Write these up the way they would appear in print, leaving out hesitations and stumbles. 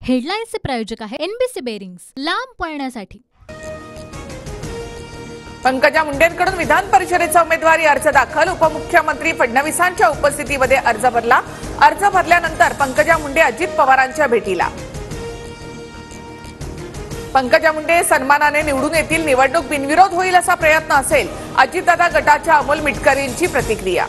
हेडलाईन्सचे प्रायोजक आहे NBC bearings, लांब पळण्यासाठी। पंकजा मुंडेंकडून विधान परिषदेचा उमेदवारी अर्ज दाखल। उपमुख्यमंत्री फडणवीसांच्या उपस्थितीमध्ये अर्ज भरला। अर्ज भरल्यानंतर पंकजा मुंडे अजित पवारांच्या भेटीला। पंकजा मुंडे सन्मानाने निवडून येतील, निवडणूक बिनविरोध होईल असा प्रयत्न असेल, अजितदादा गटाच्या अमोल मिटकरींची प्रतिक्रिया।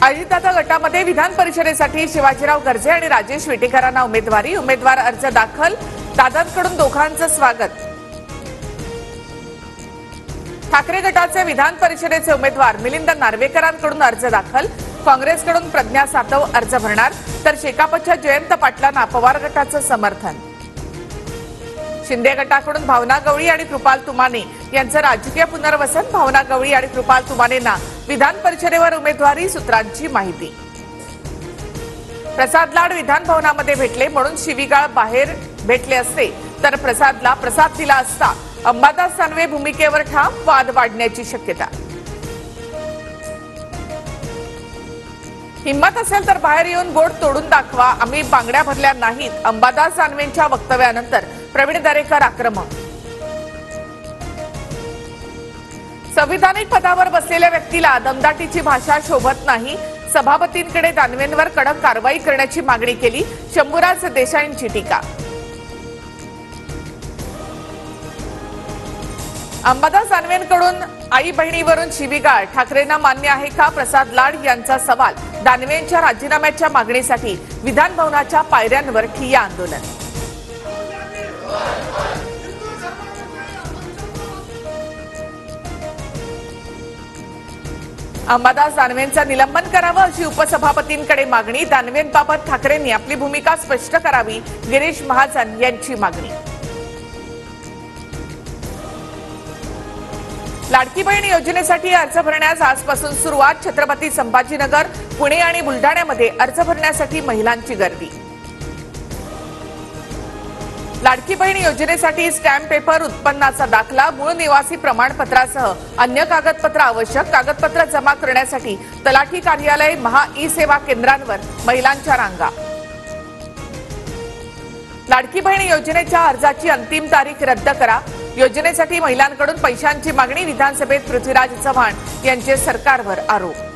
अजितदादा गटामध्ये विधान परिषदेसाठी शिवाजीराव गर्जे आणि राजेश विटेकरांना उमेदवारी। उमेदवार अर्ज दाखल, दादांकडून दोघांचं स्वागत। ठाकरे गटाचे विधान परिषदेचे उमेदवार मिलिंद नार्वेकरांकडून अर्ज दाखल। काँग्रेसकडून प्रज्ञा सातव अर्ज भरणार, तर शेकापच्या जयंत पाटलांना पवार गटाचं समर्थन। शिंदे गटाकडून भावना गवळी आणि कृपाल तुमाने यांचं राजकीय पुनर्वसन। भावना गवळी आणि कृपाल तुमानेंना विधान परिषदेवर उमेदवारी, सूत्रांची माहिती। प्रसाद लाड विधान भवनामध्ये भेटले म्हणून शिवीगाळ बाहेर भेटले असते तर प्रसादला प्रसाद दिला असता। अंबादास दानवे भूमिकेवर ठाम, वाद वाढण्याची शक्यता। हिम्मत असेल तर बाहेर येऊन बोट तोडून दाखवा, आम्ही बांगड्या भरल्या नाहीत। अंबादास दानवेंच्या वक्तव्यानंतर प्रवीण दरेकर आक्रमक। संविधानिक पदावर बसलेल्या व्यक्तीला दमदाटीची भाषा शोभत नाही। सभापतींकडे दानवेंवर कडक कारवाई करण्याची मागणी केली। शंभूराज देसाईंची टीका। अंबादास दानवेंकडून आई बहिणीवरून शिवीगाळ, ठाकरेंना मान्य आहे का? प्रसाद लाड यांचा सवाल। दानवेंच्या राजीनाम्याच्या मागणीसाठी विधान भवनाच्या पायऱ्यांवर ठिय्या आंदोलन। अंबादास दानवेंचं निलंबन करावं अशी उपसभापतींकडे मागणी। दानवेंबाबत ठाकरेंनी आपली भूमिका स्पष्ट करावी, गिरीश महाजन यांची मागणी। लाडकी बहीण योजनेसाठी अर्ज भरण्यास आजपासून सुरुवात। छत्रपती संभाजीनगर, पुणे आणि बुलढाण्यामध्ये अर्ज भरण्यासाठी महिलांची गर्दी। लाडकी बहीण योजनेसाठी स्टॅम्प पेपर, उत्पन्नाचा दाखला, मूळ निवासी प्रमाणपत्रासह अन्य कागदपत्र आवश्यक। कागदपत्र जमा करण्यासाठी तलाठी कार्यालय, महा ई सेवा केंद्रांवर महिलांच्या रांगा। लाडकी बहीण योजनेच्या अर्जाची अंतिम तारीख रद्द करा। योजनेसाठी महिलांकडून पैशांची मागणी। विधानसभेत पृथ्वीराज चव्हाण यांचे सरकारवर आरोप।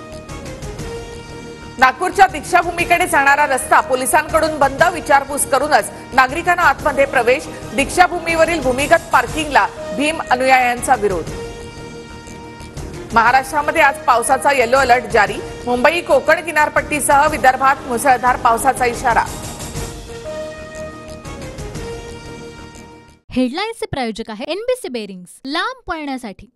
नागपूरच्या दीक्षाभूमीकडे जाणारा रस्ता पोलिसांकडून बंद, विचारपूस करूनच नागरिकांना आतमध्ये प्रवेश। दीक्षाभूमीवरील भूमिगत पार्किंगला भीम अनुयायांचा विरोध। महाराष्ट्रामध्ये आज पावसाचा येलो अलर्ट जारी। मुंबई, कोकण किनारपट्टीसह विदर्भात मुसळधार पावसाचा इशारा। हेडलाईन्सचे प्रायोजक आहे एनबीसी बेरिंग्स, लांब पळण्यासाठी।